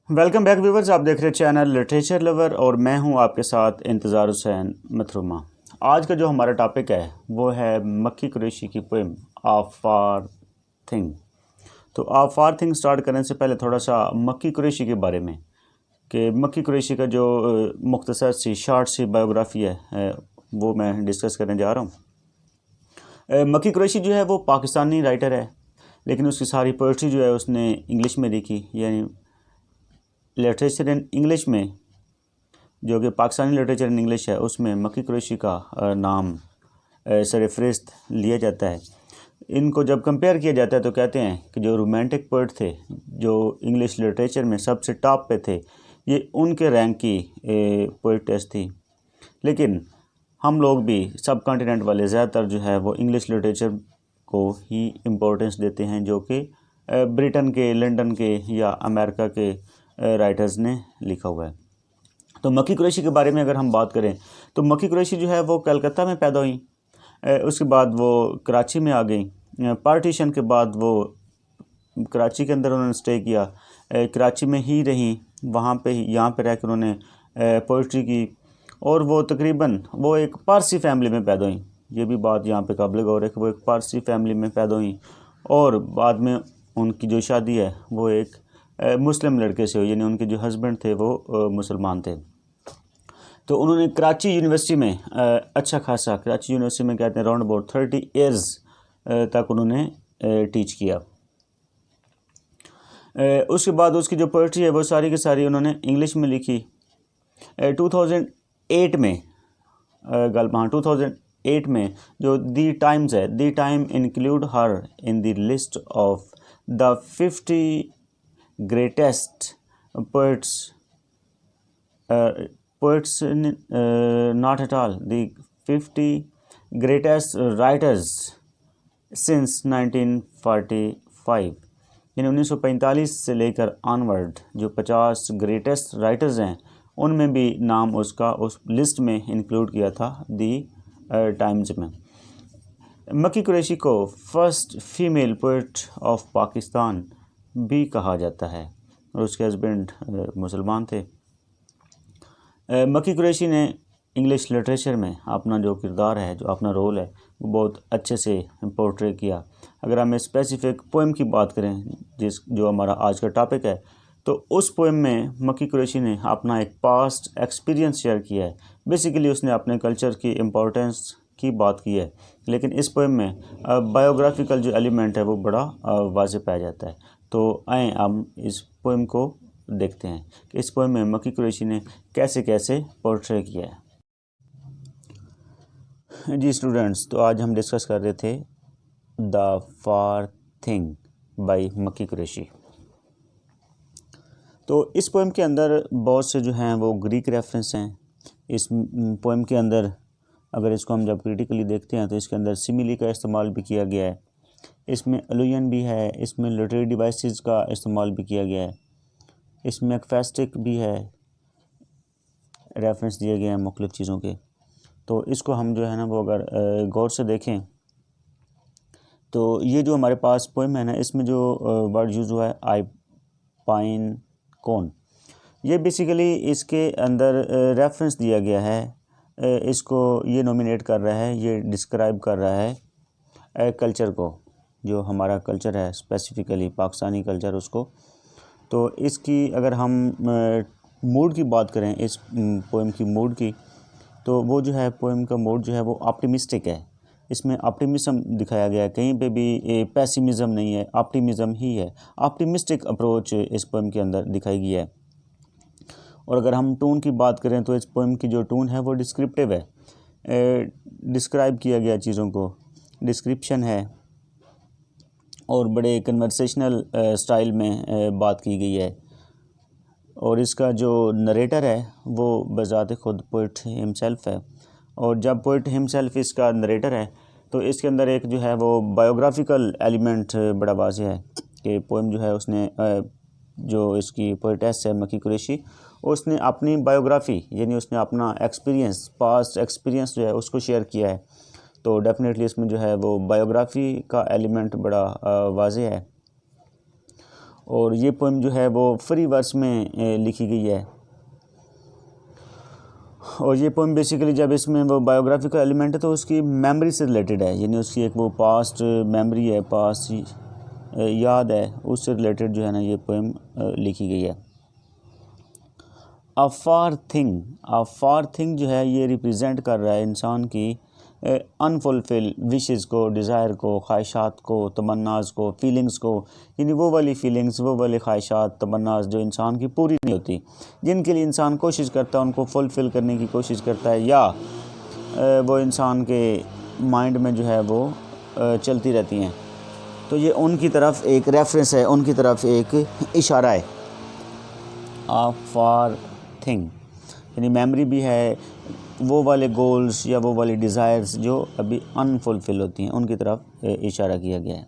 Welcome back viewers, आप देख रहे हैं चैनल लिटरेचर लवर और मैं हूं आपके साथ इंतज़ार हुसैन मथरुमा। आज का जो हमारा टॉपिक है वो है मक्की कुरैशी की पोएम आ फार थिंग। तो आ फार थिंग स्टार्ट करने से पहले थोड़ा सा मक्की कुरैशी के बारे में कि मक्की कुरैशी का जो मुख्तसर सी शॉर्ट सी बायोग्राफी है वो मैं डिस्कस करने जा रहा हूँ। मक्की कुरैशी जो है वो पाकिस्तानी राइटर है, लेकिन उसकी सारी पोइट्री जो है उसने इंग्लिश में लिखी, यानी लिटरेचर इन इंग्लिश में, जो कि पाकिस्तानी लिटरेचर इन इंग्लिश है, उसमें मक्की कुरैशी का नाम सरफहरिस्त लिया जाता है। इनको जब कंपेयर किया जाता है तो कहते हैं कि जो रोमांटिक पोइट थे जो इंग्लिश लिटरेचर में सबसे टॉप पे थे, ये उनके रैंक की पोइटेस थी। लेकिन हम लोग भी सब कॉन्टिनेंट वाले ज़्यादातर जो है वो इंग्लिश लिटरेचर को ही इम्पोर्टेंस देते हैं, जो कि ब्रिटेन के, लंदन के या अमेरिका के राइटर्स ने लिखा हुआ है। तो मक्की कुरैशी के बारे में अगर हम बात करें तो मक्की कुरैशी जो है वो कलकत्ता में पैदा हुई, उसके बाद वो कराची में आ गई। पार्टीशन के बाद वो कराची के अंदर उन्होंने स्टे किया, कराची में ही रहीं, वहाँ पे यहाँ पे रह कर उन्होंने पोइट्री की, और वो तकरीबन वो एक पारसी फैमिली में पैदा हुई। ये भी बात यहाँ पे काबिल गौर है कि वो एक पारसी फैमिली में पैदा हुई और बाद में उनकी जो शादी है वो एक मुस्लिम लड़के से हुई, यानी उनके जो हस्बैंड थे वो मुसलमान थे। तो उन्होंने कराची यूनिवर्सिटी में अच्छा खासा, कराची यूनिवर्सिटी में कहते हैं अराउंड अबाउट 30 ईयर्स तक उन्होंने टीच किया। उसके बाद उसकी जो पोइट्री है वो सारी की सारी उन्होंने इंग्लिश में लिखी। 2008 में 2008 में जो दी टाइम्स है, the Time include her in the list of the 50 greatest poets, not at all, the 50 greatest writers since 1945, यानी 1945 से लेकर ऑनवर्ड जो 50 ग्रेटेस्ट राइटर्स हैं उनमें भी नाम उसका उस लिस्ट में इंक्लूड किया था दी टाइम्स में। मक्की कुरैशी को first female poet of Pakistan भी कहा जाता है और उसके हस्बैंड मुसलमान थे। मक्की कुरैशी ने इंग्लिश लिटरेचर में अपना जो किरदार है, जो अपना रोल है, वो बहुत अच्छे से पोर्ट्रे किया। अगर हम स्पेसिफिक पोएम की बात करें, जो हमारा आज का टॉपिक है, तो उस पोएम में मक्की कुरैशी ने अपना एक पास्ट एक्सपीरियंस शेयर किया है। बेसिकली उसने अपने कल्चर की इम्पोर्टेंस की बात की है, लेकिन इस पोएम में बायोग्राफिकल जो एलिमेंट है वो बड़ा वाज़ेह पाया जाता है। तो आएँ हम इस पोएम को देखते हैं कि इस पोएम में मक्की कुरैशी ने कैसे कैसे पोर्ट्रे किया है। जी स्टूडेंट्स, तो आज हम डिस्कस कर रहे थे द फार थिंग बाय मक्की कुरैशी। तो इस पोएम के अंदर बहुत से जो हैं वो ग्रीक रेफरेंस हैं। इस पोएम के अंदर अगर इसको हम जब क्रिटिकली देखते हैं तो इसके अंदर सिमिली का इस्तेमाल भी किया गया है, इसमें अलुजन भी है, इसमें लिटरेरी डिवाइसेस का इस्तेमाल भी किया गया है, इसमें एक्फेस्टिक भी है, रेफरेंस दिए गए हैं मुख्तलिफ़ चीज़ों के। तो इसको हम जो है ना वो अगर गौर से देखें तो ये जो हमारे पास पोएम है ना, इसमें जो वर्ड यूज़ हुआ है आई पाइन कौन, ये बेसिकली इसके अंदर रेफरेंस दिया गया है। इसको ये नॉमिनेट कर रहा है, ये डिस्क्राइब कर रहा है कल्चर को, जो हमारा कल्चर है स्पेसिफ़िकली पाकिस्तानी कल्चर उसको। तो इसकी अगर हम मूड की बात करें, इस पोएम की मूड की, तो वो जो है पोएम का मूड जो है वो ऑप्टिमिस्टिक है। इसमें ऑप्टिमिज्म दिखाया गया है, कहीं पे भी पेसिमिज्म नहीं है, ऑप्टिमिज्म ही है। ऑप्टिमिस्टिक अप्रोच इस पोएम के अंदर दिखाई गई है। और अगर हम टून की बात करें तो इस पोएम की जो टून है वो डिस्क्रिप्टिव है, डिस्क्राइब किया गया चीज़ों को, डिस्क्रिप्शन है और बड़े कन्वर्सेशनल स्टाइल में बात की गई है। और इसका जो नरेटर है वो बज़ात खुद पोइट हिमसेल्फ है, और जब पोइट हिमसेल्फ इसका नरेटर है तो इसके अंदर एक जो है वो बायोग्राफिकल एलिमेंट बड़ा वाज़ेह है कि पोएम जो है उसने जो इसकी पोइटेस है मक्की कुरैशी, उसने अपनी बायोग्राफ़ी यानी उसने अपना एक्सपीरियंस, पास्ट एक्सपीरियंस जो है उसको शेयर किया है। तो डेफिनेटली इसमें जो है वो बायोग्राफ़ी का एलिमेंट बड़ा वाज़ेह है। और ये पोएम जो है वो फ्री वर्स में लिखी गई है। और ये पोएम बेसिकली जब इसमें वो बायोग्राफिकल एलिमेंट है तो उसकी मेमोरी से रिलेटेड है, यानी उसकी एक वो पास्ट मेमोरी है, पास्ट याद है, उससे रिलेटेड जो है ना ये पोएम लिखी गई है। अ फार थिंग जो है ये रिप्रेजेंट कर रहा है इंसान की अनफुलफिल विशेस को, डिज़ायर को, ख्वाहिशात को, तमन्नाज को, फीलिंग्स को, यानी वो वाली फीलिंग्स, वो वाली ख्वाहिशात, तमन्नाज जो इंसान की पूरी नहीं होती, जिनके लिए इंसान कोशिश करता है, उनको फुलफ़िल करने की कोशिश करता है, या वो इंसान के माइंड में जो है वो चलती रहती हैं। तो ये उनकी तरफ एक रेफरेंस है, उनकी तरफ एक इशारा है। अ फार थिंग यानी मेमोरी भी है, वो वाले गोल्स या वो वाली डिज़ायर्स जो अभी अनफुलफिल होती हैं, उनकी तरफ इशारा किया गया है।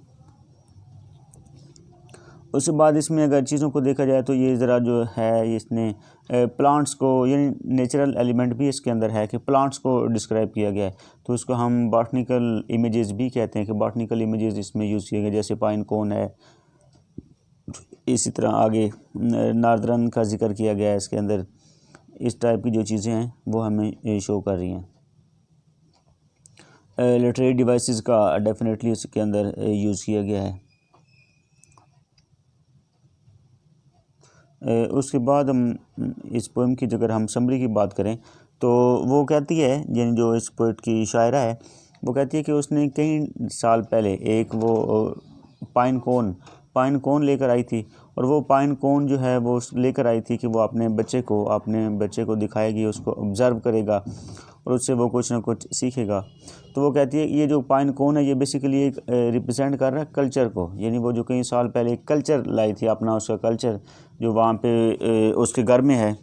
उसके बाद इसमें अगर चीज़ों को देखा जाए तो ये ज़रा जो है इसने प्लांट्स को, यानी नेचुरल एलिमेंट भी इसके अंदर है कि प्लांट्स को डिस्क्राइब किया गया है, तो इसको हम बॉटनिकल इमेजेस भी कहते हैं कि बॉटनिकल इमेजेस इसमें यूज़ किए गए, जैसे पाइन कोन है। इसी तरह आगे नार्दर्न का जिक्र किया गया है इसके अंदर। इस टाइप की जो चीज़ें हैं वो हमें शो कर रही हैं। लिटरेरी डिवाइसेस का डेफिनेटली इसके अंदर यूज़ किया गया है। उसके बाद हम इस पोएम की अगर हम समरी की बात करें तो वो कहती है, यानी जो इस पोएट की शायरा है वो कहती है कि उसने कई साल पहले एक वो पाइन कोन लेकर आई थी, और वो पाइन कोन जो है वो लेकर आई थी कि वो अपने बच्चे को दिखाएगी, उसको ऑब्ज़र्व करेगा और उससे वो कुछ ना कुछ सीखेगा। तो वो कहती है ये जो पाइन कोन है ये बेसिकली एक रिप्रेजेंट कर रहा है कल्चर को, यानी वो जो कई साल पहले एक कल्चर लाई थी अपना, उसका कल्चर जो वहाँ पे उसके घर में है।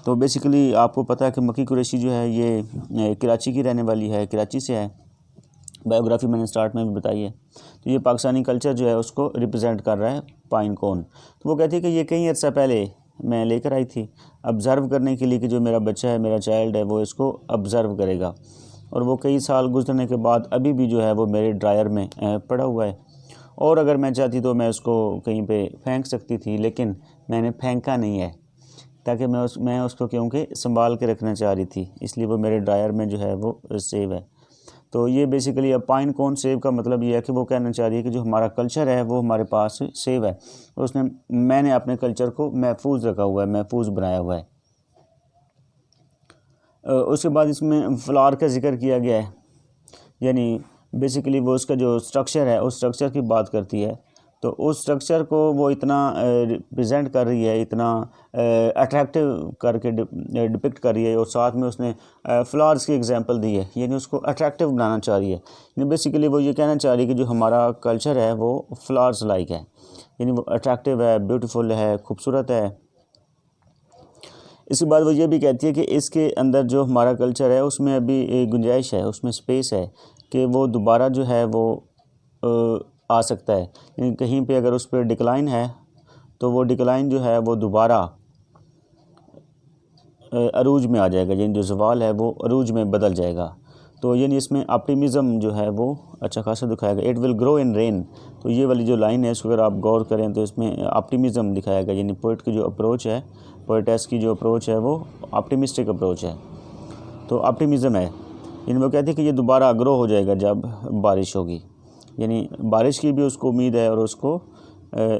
तो बेसिकली आपको पता है कि मक्की कुरैशी जो है ये कराची की रहने वाली है, कराची से है, बायोग्राफी मैंने स्टार्ट में भी बताई है। तो ये पाकिस्तानी कल्चर जो है उसको रिप्रेजेंट कर रहा है पाइन कोन। तो वो कहती है कि ये कई अर्सा पहले मैं लेकर आई थी ऑब्ज़र्व करने के लिए कि जो मेरा बच्चा है, मेरा चाइल्ड है, वो इसको ऑब्ज़र्व करेगा, और वो कई साल गुजरने के बाद अभी भी जो है वो मेरे ड्रायर में पड़ा हुआ है, और अगर मैं चाहती तो मैं उसको कहीं पे फेंक सकती थी, लेकिन मैंने फेंका नहीं है, ताकि मैं उसको क्योंकि संभाल के रखना चाह रही थी, इसलिए वो मेरे ड्रायर में जो है वो सेव है। तो ये बेसिकली अब पाइन कोन सेव का मतलब ये है कि वो कहना चाह रही है कि जो हमारा कल्चर है वो हमारे पास सेव है, और मैंने अपने कल्चर को महफूज रखा हुआ है, महफूज बनाया हुआ है। उसके बाद इसमें फ्लावर का जिक्र किया गया है, यानी बेसिकली वो उसका जो स्ट्रक्चर है उस स्ट्रक्चर की बात करती है। तो उस स्ट्रक्चर को वो इतना रिप्रेजेंट कर रही है, इतना अट्रैक्टिव करके डिपिक्ट कर रही है, और साथ में उसने फ्लावर्स की एग्जांपल दी है, यानी उसको अट्रैक्टिव बनाना चाह रही है। यानी बेसिकली वो ये कहना चाह रही है कि जो हमारा कल्चर है वो फ्लावर्स लाइक है, यानी वो अट्रैक्टिव है, ब्यूटीफुल है, खूबसूरत है। इसके बाद वो ये भी कहती है कि इसके अंदर जो हमारा कल्चर है उसमें अभी गुंजाइश है, उसमें स्पेस है कि वो दोबारा जो है वो आ सकता है, यानी कहीं पे अगर उस पर डिक्लाइन है तो वो डिक्लाइन जो है वो दोबारा अरूज में आ जाएगा, यानी जो ज़वाल है वो अरूज में बदल जाएगा। तो यानी इसमें ऑप्टिमिज़म जो है वो अच्छा खासा दिखाएगा। It will grow in rain, तो ये वाली जो लाइन है इसको अगर आप गौर करें तो इसमें ऑप्टिमिज़म दिखाएगा, यानी पोइट की जो अप्रोच है, पोइटेस की जो अप्रोच है वो ऑप्टिमिस्टिक अप्रोच है। तो ऑप्टिमिज़म है, यानी वो कहती है कि ये दोबारा ग्रो हो जाएगा जब बारिश होगी, यानी बारिश की भी उसको उम्मीद है और उसको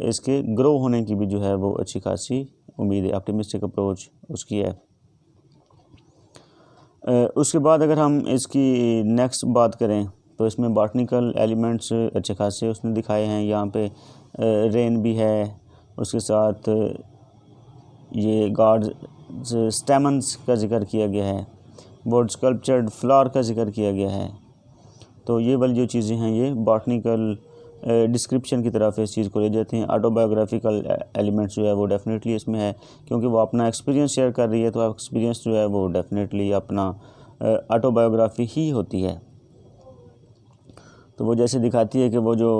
इसके ग्रो होने की भी जो है वो अच्छी खासी उम्मीद है। ऑप्टिमिस्टिक अप्रोच उसकी है। उसके बाद अगर हम इसकी नेक्स्ट बात करें तो इसमें बॉटनिकल एलिमेंट्स अच्छे खासे उसने दिखाए हैं। यहाँ पे रेन भी है, उसके साथ ये गार्ड्स स्टेमन्स का जिक्र किया गया है, बोर्ड स्कल्पचर्ड फ्लावर का जिक्र किया गया है। तो ये वाली जो चीज़ें हैं ये बॉटनिकल डिस्क्रिप्शन की तरफ इस चीज़ को ले जाती हैं। ऑटोबायोग्राफिकल एलिमेंट्स जो है वो डेफिनेटली इसमें है, क्योंकि वो अपना एक्सपीरियंस शेयर कर रही है, तो एक्सपीरियंस जो है वो डेफिनेटली अपना ऑटोबायोग्राफी ही होती है। तो वो जैसे दिखाती है कि वो जो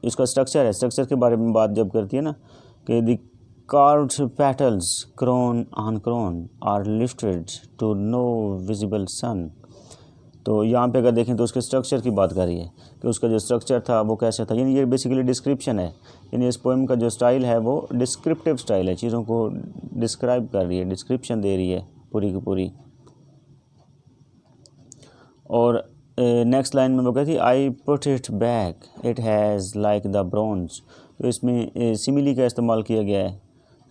इसका स्ट्रक्चर है, स्ट्रक्चर के बारे में बात जब करती है ना कि the carved petals crown on crown are lifted to no visible sun, तो यहाँ पे अगर देखें तो उसके स्ट्रक्चर की बात कर रही है कि उसका जो स्ट्रक्चर था वो कैसा था, यानी ये बेसिकली डिस्क्रिप्शन है। यानी इस पोएम का जो स्टाइल है वो डिस्क्रिप्टिव स्टाइल है, चीज़ों को डिस्क्राइब कर रही है, डिस्क्रिप्शन दे रही है पूरी की पूरी। और नेक्स्ट लाइन में वो कहती है I put it back it has like the bronze. तो इसमें सिमिली का इस्तेमाल किया गया है,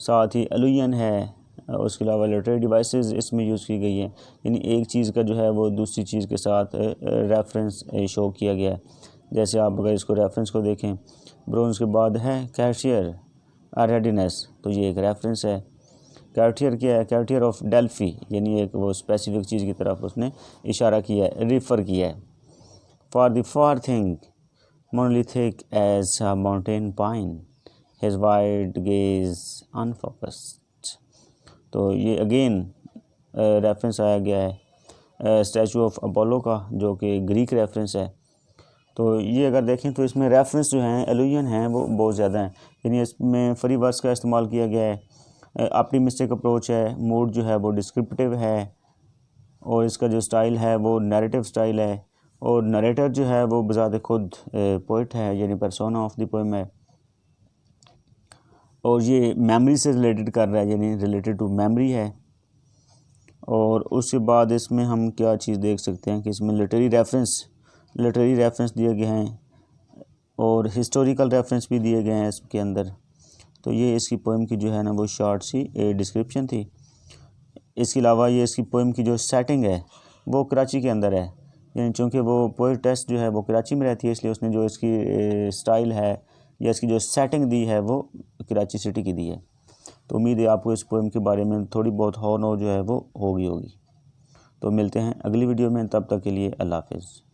साथ ही अलुयन है, उसके अलावा लिटरेरी डिवाइसेस इसमें यूज़ की गई है। यानी एक चीज़ का जो है वो दूसरी चीज़ के साथ रेफरेंस शो किया गया है। जैसे आप अगर इसको रेफरेंस को देखें, ब्रॉन्ज के बाद है कैशियर रेडीनेस, तो ये एक रेफरेंस है। कैर्टियर क्या है, कैर्टियर ऑफ डेल्फी, यानी एक वो स्पेसिफिक चीज़ की तरफ उसने इशारा किया है, रिफ़र किया है। For the far thing monolithic as a mountain pine, his wide gaze unfocused। तो ये अगेन रेफरेंस आया गया है स्टैचू ऑफ अपोलो का, जो कि ग्रीक रेफरेंस है। तो ये अगर देखें तो इसमें रेफरेंस जो हैं एलुजन हैं वो बहुत ज़्यादा हैं, यानी इसमें फ्री वर्ड्स का इस्तेमाल किया गया है। ऑप्टिमिस्टिक अप्रोच है, मूड जो है वो डिस्क्रिप्टिव है, और इसका जो स्टाइल है वो नैरेटिव स्टाइल है, और नरेटर जो है वो बज़ात खुद पोइट है, यानी पर्सोना ऑफ द पोएम है। और ये मेमोरी से रिलेटेड कर रहा है, यानी रिलेटेड टू मेमोरी है। और उसके बाद इसमें हम क्या चीज़ देख सकते हैं कि इसमें लिटरेरी रेफरेंस दिए गए हैं और हिस्टोरिकल रेफरेंस भी दिए गए हैं इसके अंदर। तो ये इसकी पोएम की जो है ना वो शॉर्ट सी डिस्क्रिप्शन थी। इसके अलावा ये इसकी पोएम की जो सेटिंग है वो कराची के अंदर है, यानी चूँकि वो पोएटेस जो है वो कराची में रहती है, इसलिए उसने जो इसकी स्टाइल है या इसकी जो सेटिंग दी है वो कराची सिटी की दी है। तो उम्मीद है आपको इस पोएम के बारे में थोड़ी बहुत नॉलेज जो है वो होगी। तो मिलते हैं अगली वीडियो में, तब तक के लिए अल्लाह हाफ़िज़।